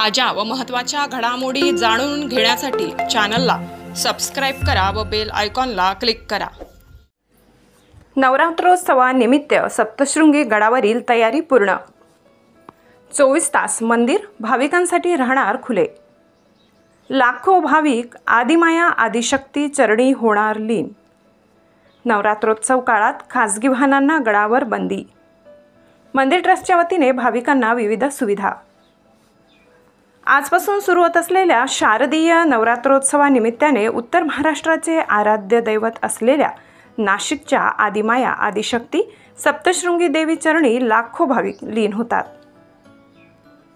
ताज्या व महत्त्वाच्या घडामोडी जाणून घेण्यासाठी चॅनलला सबस्क्राइब करा व बेल आयकॉनला क्लिक करा। नवरात्रोत्सवानिमित्त सप्तशृंगी गडावरील तयारी पूर्ण। 24 तास मंदिर भाविकांसाठी राहणार खुले। लाखो भाविक आदिमाया आदिशक्ती चरणी होणार लीन। नवरात्रोत्सव काळात खासगी वाहनांना गडावर बंदी। मंदिर ट्रस्टच्या वतीने भाविकांना विविध सुविधा। आजपासून सुरू होत असलेल्या शारदीय नवरात्रोत्सवानिमित्ताने उत्तर महाराष्ट्राचे आराध्य दैवत असलेल्या नाशिकच्या आदिमाया आदिशक्ती सप्तशृंगी देवी चरणी लाखो भाविक लीन होतात।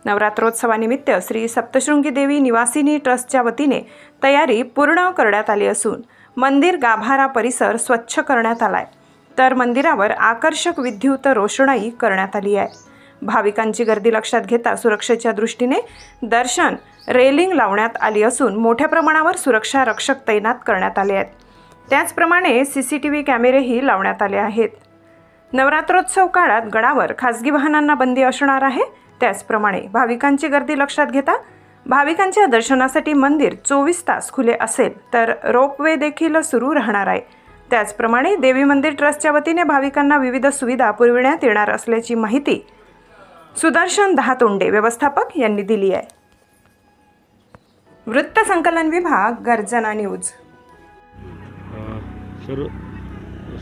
नवरात्रोत्सवानिमित्त श्री सप्तशृंगी देवी निवासिनी ट्रस्टच्या वतीने तयारी पूर्ण करण्यात आली असून मंदिर गाभारा परिसर स्वच्छ करण्यात आलाय, तर मंदिरावर आकर्षक विद्युत रोषणाई करण्यात आली आहे। भाविकांची गर्दी लक्षात घेता सुरक्षेच्या दृष्टीने दर्शन रेलिंग लावण्यात आली असून मोठ्या प्रमाणावर सुरक्षा रक्षक तैनात करण्यात आले आहेत। त्याचप्रमाणे सीसीटीव्ही कॅमेरेही लावण्यात आले आहेत। नवरात्रोत्सव काळात गडावर खासगी वाहनांना बंदी असणार आहे। त्याचप्रमाणे भाविकांची गर्दी लक्षात घेता भाविकांच्या दर्शनासाठी मंदिर 24 तास खुले असेल, तर रोपवे देखील सुरू राहणार आहे। त्याचप्रमाणे देवी मंदिर ट्रस्टच्या वतीने भाविकांना विविध सुविधा पुरविण्यात येणार असल्याची माहिती सुदर्शन दहातोंडे व्यवस्थापक यांनी दिली आहे। वृत्त संकलन विभाग, गर्जना न्यूज। सर,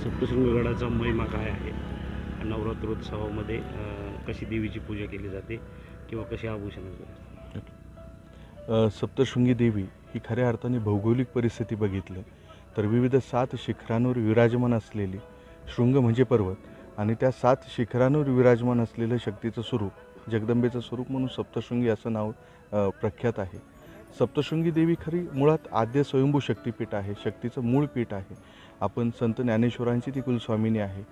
सप्तशृंगगडाचा महिमा काय आहे? नवरात्रोत्सवामध्ये कशी देवीची पूजा केली जाते किंवा कशी आभूषण असतात? सप्तशृंगी देवी ही खऱ्या अर्थाने भौगोलिक परिस्थिती बघितलं तर विविध 7 शिखरांवर विराजमान असलेली, शृंग म्हणजे पर्वत, आणि त्या 7 शिखरांवर विराजमान असलेलं शक्तीचं स्वरूप, जगदंबेचं स्वरूप म्हणून सप्तशृंगी असं नाव प्रख्यात आहे। सप्तशृंगी देवी खरी मुळात आद्य स्वयंभू शक्तीपीठ आहे, शक्तीचं मूळ पीठ आहे। आपण संत ज्ञानेश्वरांची ती कुलस्वामिनी आहे,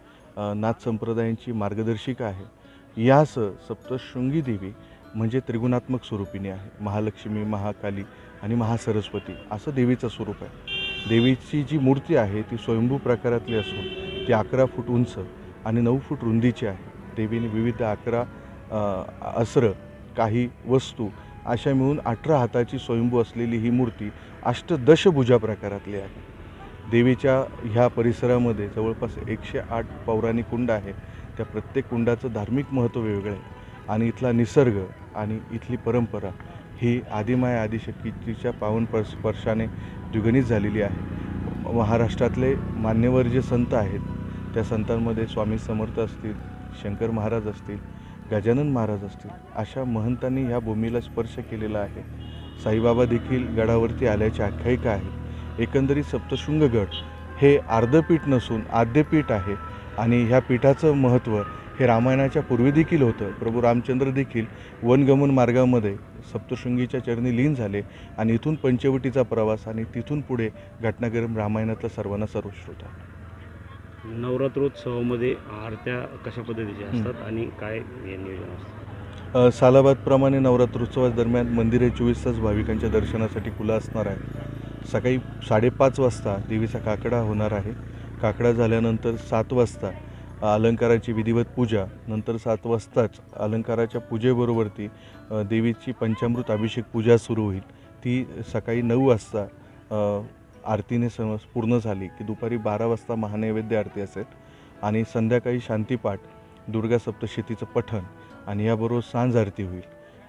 नाथ संप्रदायांची मार्गदर्शिका आहे। यास सप्तशृंगी देवी म्हणजे त्रिगुणात्मक स्वरूपिणी आहे। महालक्ष्मी, महाकाली आणि महासरस्वती असं देवीचं स्वरूप आहे। देवीची जी मूर्ती आहे ती स्वयंभू प्रकारातली असून ती 11 फूट उंच आणि 9 फूट रुंदीची आहे। देवीने विविध 11 अस्त्र, काही वस्तू अशा मिळून 18 हाताची स्वयंभू असलेली ही मूर्ती अष्टदशभुजा प्रकारातली आहे। देवीच्या ह्या परिसरामध्ये जवळपास 108 पौराणिक कुंड आहे। त्या प्रत्येक कुंडाचं धार्मिक महत्त्व वेगळं आहे आणि इथला निसर्ग आणि इथली परंपरा ही आदिमाया आदिशक्तीच्या पावन स्पर्शाने द्विगुणित झालेली आहे। महाराष्ट्रातले मान्यवर जे संत आहेत त्या संतांमध्ये स्वामी समर्थ असतील, शंकर महाराज असतील, गजानन महाराज असतील, अशा महंतांनी ह्या भूमीला स्पर्श केलेला आहे। साईबाबा देखील गडावरती आल्याची आख्यायिका आहे। एकंदरीत सप्तशृंगगड हे अर्धपीठ नसून आद्यपीठ आहे आणि ह्या पीठाचं महत्त्व हे रामायणाच्या पूर्वी देखील होतं। प्रभू रामचंद्र देखील वनगमन मार्गामध्ये सप्तशृंगीच्या चरणी लीन झाले आणि इथून पंचवटीचा प्रवास आणि तिथून पुढे घटनाक्रम रामायणातला सर्वांना सर्वश्रुत आहे। नवरात्रोत्सवामध्ये आरत्या कशा पद्धतीच्या असतात आणि काय नियोजन असतं? सालाबादप्रमाणे नवरात्रोत्सवादरम्यान मंदिरे 24 तास भाविकांच्या दर्शनासाठी खुलं असणार आहे। सकाळी 5:30 वाजता देवीचा काकडा होणार आहे। काकडा झाल्यानंतर 7 वाजता अलंकाराची विधिवत पूजा, नंतर 7 वाजताच अलंकाराच्या पूजेबरोबरती देवीची पंचामृत अभिषेक पूजा सुरू होईल। ती सकाळी 9 वाजता आरतीने पूर्ण झाली की दुपारी 12 वाजता महानैवेद्य आरती असेल आणि संध्याकाळी शांतीपाठ, दुर्गा सप्तशतीचं पठण आणि याबरोबर सांज आरती होईल।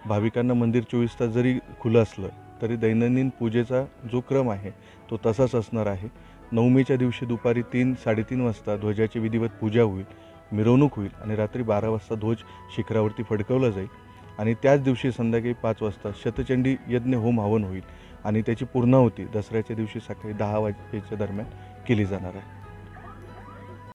भाविकांना मंदिर 24 तास जरी खुलं असलं तरी दैनंदिन पूजेचा जो क्रम आहे तो तसाच असणार आहे। नवमीच्या दिवशी दुपारी 3-3:30 वाजता ध्वजाची विधिवत पूजा होईल, मिरवणूक होईल आणि रात्री 12 वाजता ध्वज शिखरावरती फडकवला जाईल आणि त्याच दिवशी संध्याकाळी 5 वाजता शतचंडी यज्ञ होम हवन होईल आणि त्याची पूर्णाहुती दसऱ्याच्या दिवशी सकाळी 10 वाजेच्या दरम्यान केली जाणार आहे।